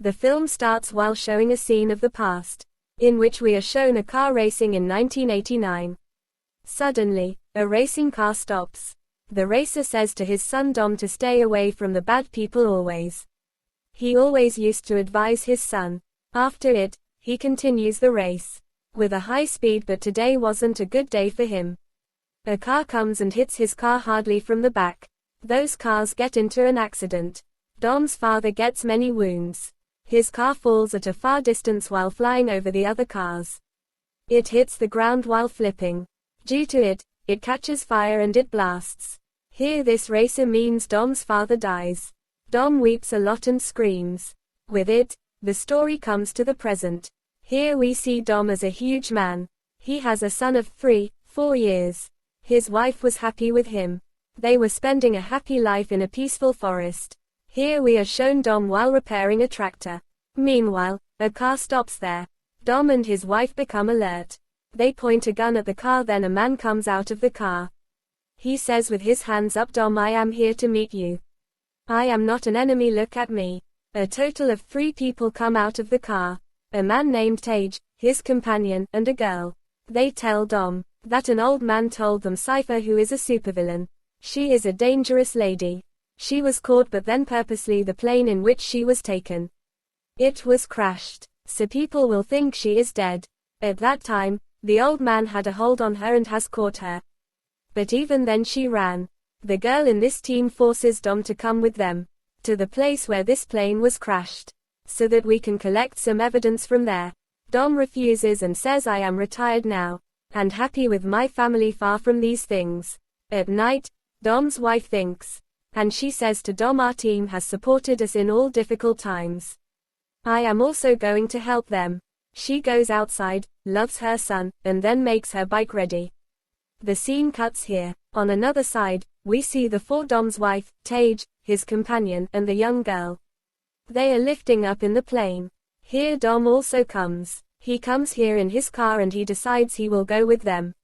The film starts while showing a scene of the past, in which we are shown a car racing in 1989. Suddenly, a racing car stops. The racer says to his son Dom to stay away from the bad people always. He always used to advise his son. After it, he continues the race with a high speed, but today wasn't a good day for him. A car comes and hits his car hardly from the back. Those cars get into an accident. Dom's father gets many wounds. His car falls at a far distance while flying over the other cars. It hits the ground while flipping. Due to it, it catches fire and it blasts. Here this racer means Dom's father dies. Dom weeps a lot and screams. With it, the story comes to the present. Here we see Dom as a huge man. He has a son of 3-4 years. His wife was happy with him. They were spending a happy life in a peaceful forest. Here we are shown Dom while repairing a tractor. Meanwhile, a car stops there. Dom and his wife become alert. They point a gun at the car, then a man comes out of the car. He says with his hands up, "Dom, I am here to meet you. I am not an enemy, look at me." A total of 3 people come out of the car. A man named Tage, his companion, and a girl. They tell Dom that an old man told them Cypher, who is a supervillain. She is a dangerous lady. She was caught, but then purposely the plane in which she was taken, it was crashed. So people will think she is dead. At that time, the old man had a hold on her and has caught her. But even then she ran. The girl in this team forces Dom to come with them to the place where this plane was crashed, so that we can collect some evidence from there. Dom refuses and says, "I am retired now, and happy with my family far from these things." At night, Dom's wife thinks, and she says to Dom, "Our team has supported us in all difficult times. I am also going to help them." She goes outside, loves her son, and then makes her bike ready. The scene cuts here. On another side, we see the 4 Dom's wife, Tage, his companion, and the young girl. They are lifting up in the plane. Here Dom also comes. He comes here in his car and he decides he will go with them.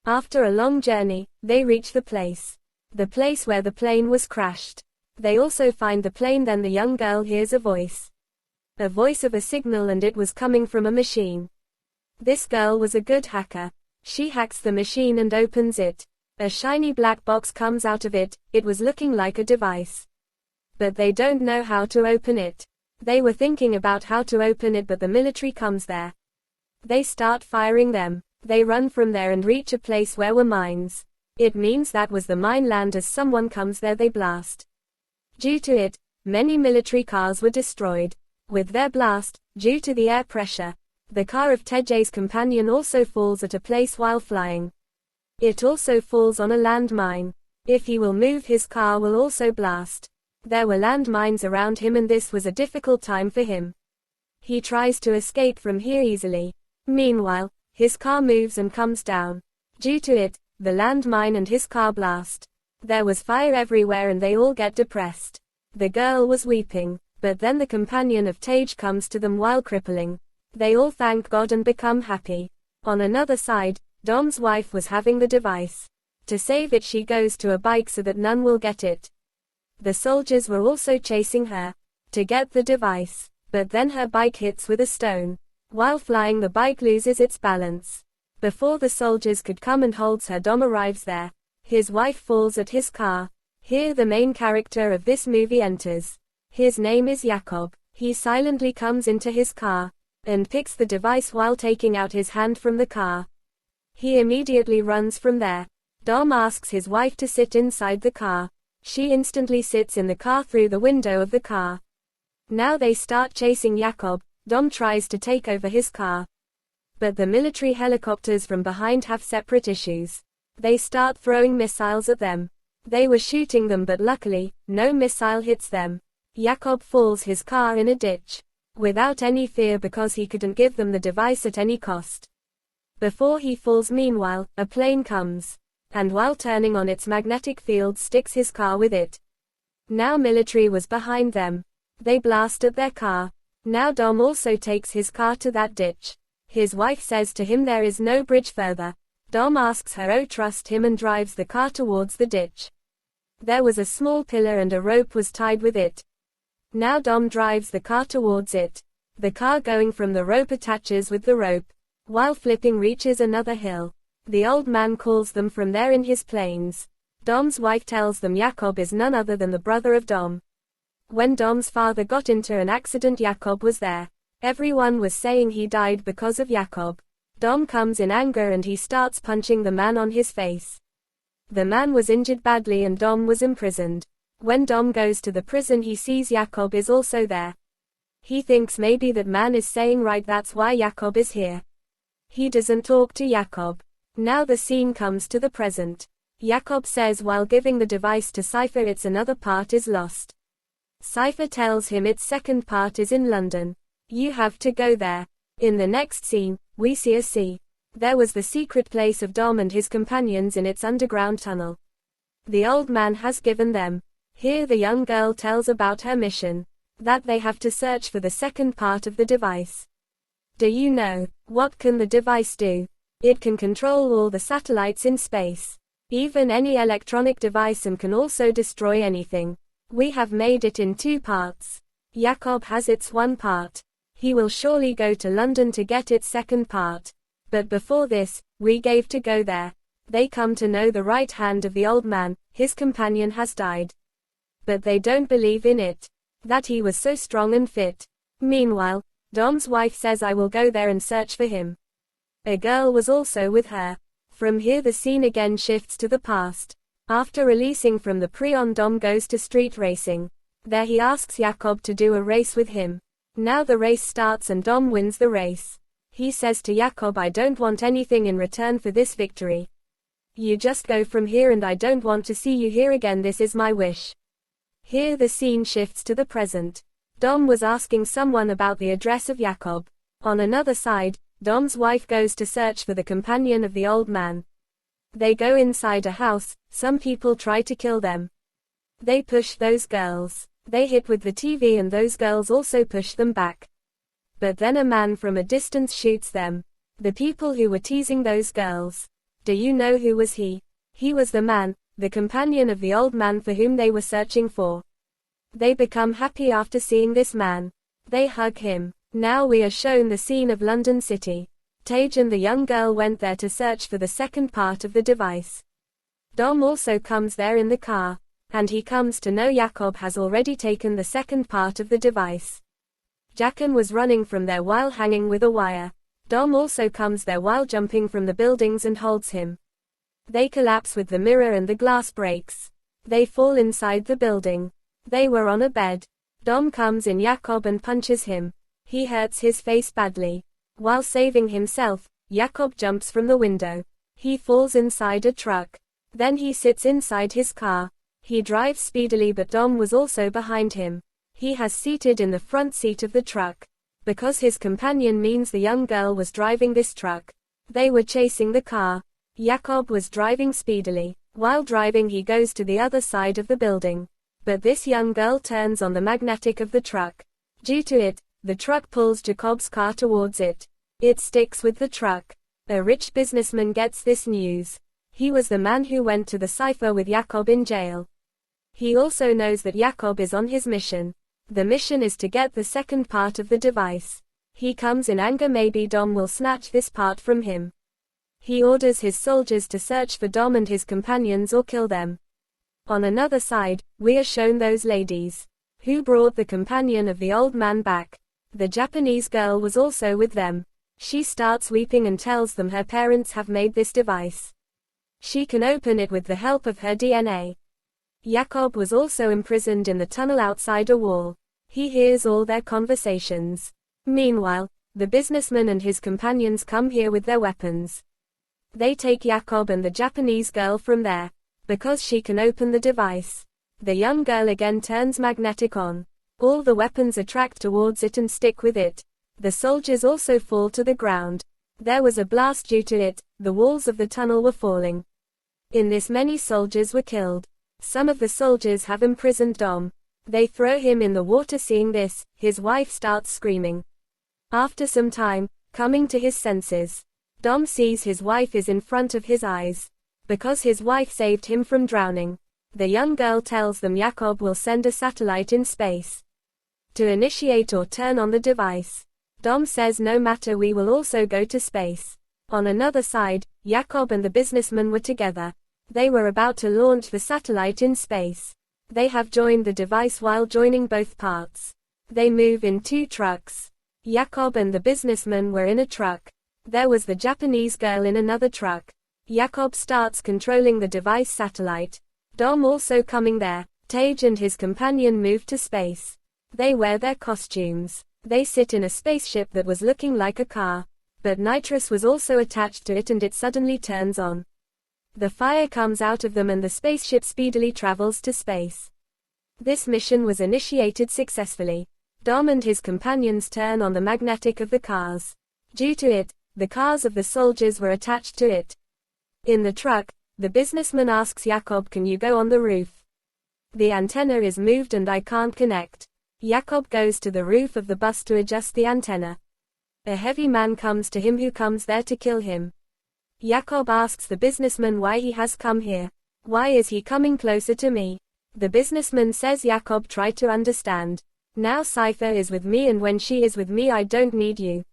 After a long journey, they reach the place where the plane was crashed. They also find the plane, then the young girl hears a voice of a signal, and it was coming from a machine. This girl was a good hacker. She hacks the machine and opens it. A shiny black box comes out of it. It was looking like a device. But they don't know how to open it. They were thinking about how to open it, but the military comes there. They start firing them. They run from there and reach a place where were mines. It means that was the mine land. As someone comes there, they blast. Due to it, many military cars were destroyed. With their blast, due to the air pressure, the car of Teje's companion also falls at a place while flying. It also falls on a landmine. If he will move, his car will also blast. There were landmines around him, and this was a difficult time for him. He tries to escape from here easily. Meanwhile, his car moves and comes down. Due to it, the landmine and his car blast. There was fire everywhere and they all get depressed. The girl was weeping, but then the companion of Tage comes to them while crippling. They all thank God and become happy. On another side, Dom's wife was having the device. To save it, she goes to a bike so that none will get it. The soldiers were also chasing her to get the device, but then her bike hits with a stone. While flying, the bike loses its balance. Before the soldiers could come and holds her, Dom arrives there. His wife falls at his car. Here the main character of this movie enters. His name is Jakob. He silently comes into his car and picks the device while taking out his hand from the car. He immediately runs from there. Dom asks his wife to sit inside the car. She instantly sits in the car through the window of the car. Now they start chasing Jakob. Dom tries to take over his car, but the military helicopters from behind have separate issues. They start throwing missiles at them. They were shooting them, but luckily, no missile hits them. Jakob falls his car in a ditch without any fear because he couldn't give them the device at any cost. Before he falls, meanwhile, a plane comes, and while turning on its magnetic field, sticks his car with it. Now military was behind them. They blast at their car. Now Dom also takes his car to that ditch. His wife says to him there is no bridge further. Dom asks her to trust him and drives the car towards the ditch. There was a small pillar and a rope was tied with it. Now Dom drives the car towards it. The car going from the rope attaches with the rope. While flipping reaches another hill. The old man calls them from there in his planes. Dom's wife tells them Jakob is none other than the brother of Dom. When Dom's father got into an accident, Jakob was there. Everyone was saying he died because of Jakob. Dom comes in anger and he starts punching the man on his face. The man was injured badly and Dom was imprisoned. When Dom goes to the prison, he sees Jakob is also there. He thinks maybe that man is saying right, that's why Jakob is here. He doesn't talk to Jakob. Now the scene comes to the present. Jakob says while giving the device to Cypher its another part is lost. Cypher tells him its second part is in London. You have to go there. In the next scene, we see a sea. There was the secret place of Dom and his companions in its underground tunnel. The old man has given them. Here the young girl tells about her mission. That they have to search for the second part of the device. Do you know, what can the device do? It can control all the satellites in space. Even any electronic device, and can also destroy anything. We have made it in 2 parts. Jakob has its 1 part. He will surely go to London to get its second part. But before this, we gave to go there. They come to know the right hand of the old man, his companion has died. But they don't believe in it. That he was so strong and fit. Meanwhile, Dom's wife says I will go there and search for him. A girl was also with her. From here the scene again shifts to the past. After releasing from the Prion, Dom goes to street racing. There he asks Jakob to do a race with him. Now the race starts and Dom wins the race. He says to Jakob, I don't want anything in return for this victory. You just go from here and I don't want to see you here again, this is my wish. Here the scene shifts to the present. Dom was asking someone about the address of Jakob. On another side, Dom's wife goes to search for the companion of the old man. They go inside a house, some people try to kill them. They push those girls. They hit with the TV and those girls also push them back. But then a man from a distance shoots them. The people who were teasing those girls. Do you know who was he? He was the man, the companion of the old man for whom they were searching for. They become happy after seeing this man. They hug him. Now we are shown the scene of London City. Tage and the young girl went there to search for the second part of the device. Dom also comes there in the car. And he comes to know Jakob has already taken the second part of the device. Jacken was running from there while hanging with a wire. Dom also comes there while jumping from the buildings and holds him. They collapse with the mirror and the glass breaks. They fall inside the building. They were on a bed. Dom comes in Jakob and punches him. He hurts his face badly. While saving himself, Jakob jumps from the window. He falls inside a truck. Then he sits inside his car. He drives speedily, but Dom was also behind him. He has seated in the front seat of the truck. Because his companion means the young girl was driving this truck. They were chasing the car. Jakob was driving speedily. While driving he goes to the other side of the building. But this young girl turns on the magnetic of the truck. Due to it, the truck pulls Jacob's car towards it. It sticks with the truck. A rich businessman gets this news. He was the man who went to the cipher with Jakob in jail. He also knows that Jakob is on his mission. The mission is to get the second part of the device. He comes in anger, maybe Dom will snatch this part from him. He orders his soldiers to search for Dom and his companions or kill them. On another side, we are shown those ladies who brought the companion of the old man back. The Japanese girl was also with them. She starts weeping and tells them her parents have made this device. She can open it with the help of her DNA. Jakob was also imprisoned in the tunnel outside a wall. He hears all their conversations. Meanwhile, the businessman and his companions come here with their weapons. They take Jakob and the Japanese girl from there. Because she can open the device. The young girl again turns magnetic on. All the weapons attract towards it and stick with it. The soldiers also fall to the ground. There was a blast due to it, the walls of the tunnel were falling. In this many soldiers were killed. Some of the soldiers have imprisoned Dom. They throw him in the water. Seeing this, his wife starts screaming. After some time, coming to his senses, Dom sees his wife is in front of his eyes. Because his wife saved him from drowning. The young girl tells them Jakob will send a satellite in space. to initiate or turn on the device. Dom says no matter, we will also go to space. On another side, Jakob and the businessman were together. They were about to launch the satellite in space. They have joined the device while joining both parts. They move in 2 trucks. Jakob and the businessman were in a truck. There was the Japanese girl in another truck. Jakob starts controlling the device satellite. Dom also coming there. Tage and his companion move to space. They wear their costumes. They sit in a spaceship that was looking like a car. But nitrous was also attached to it and it suddenly turns on. The fire comes out of them and the spaceship speedily travels to space. This mission was initiated successfully. Dom and his companions turn on the magnetic of the cars. Due to it, the cars of the soldiers were attached to it. In the truck, the businessman asks Jakob, can you go on the roof? The antenna is moved and I can't connect. Jakob goes to the roof of the bus to adjust the antenna. A heavy man comes to him who comes there to kill him. Jakob asks the businessman why he has come here. Why is he coming closer to me? The businessman says, Jakob, try to understand. Now Cypher is with me and when she is with me I don't need you.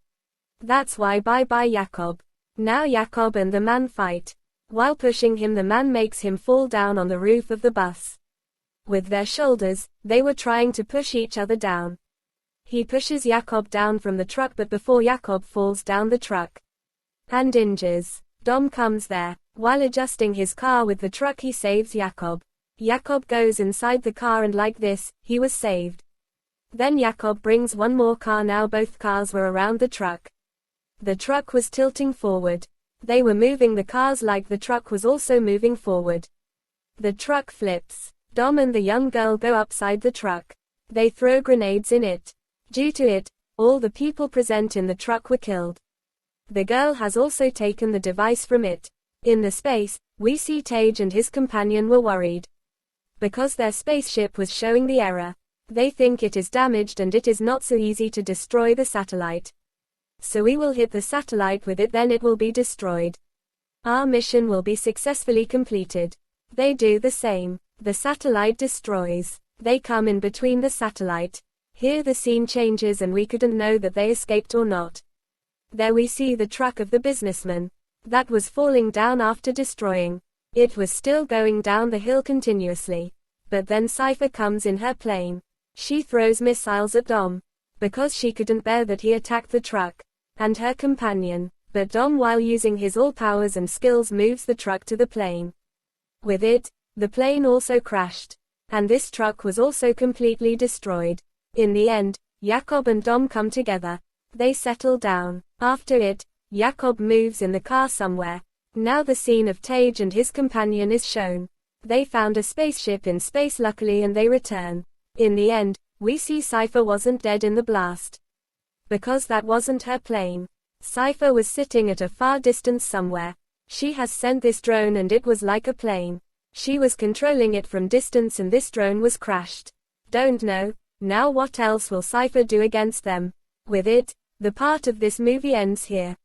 That's why bye-bye Jakob. Now Jakob and the man fight. While pushing him, the man makes him fall down on the roof of the bus. With their shoulders, they were trying to push each other down. He pushes Jakob down from the truck, but before Jakob falls down the truck and injures. Dom comes there. While adjusting his car with the truck, he saves Jakob. Jakob goes inside the car and like this, he was saved. Then Jakob brings one more car. Now both cars were around the truck. The truck was tilting forward. They were moving the cars like the truck was also moving forward. The truck flips. Dom and the young girl go upside the truck. They throw grenades in it. Due to it, all the people present in the truck were killed. The girl has also taken the device from it. In the space, we see Tage and his companion were worried. Because their spaceship was showing the error. They think it is damaged and it is not so easy to destroy the satellite. So we will hit the satellite with it, then it will be destroyed. Our mission will be successfully completed. They do the same. The satellite destroys. They come in between the satellite. Here the scene changes and we couldn't know that they escaped or not. There we see the truck of the businessman. That was falling down after destroying. It was still going down the hill continuously. But then Cypher comes in her plane. She throws missiles at Dom. Because she couldn't bear that he attacked the truck and her companion. But Dom, while using his all powers and skills, moves the truck to the plane. With it, the plane also crashed. And this truck was also completely destroyed. In the end, Jakob and Dom come together. They settle down. After it, Jakob moves in the car somewhere. Now the scene of Tage and his companion is shown. They found a spaceship in space luckily and they return. In the end, we see Cypher wasn't dead in the blast. Because that wasn't her plane. Cypher was sitting at a far distance somewhere. She has sent this drone and it was like a plane. She was controlling it from distance and this drone was crashed. Don't know. Now what else will Cypher do against them? With it, the part of this movie ends here.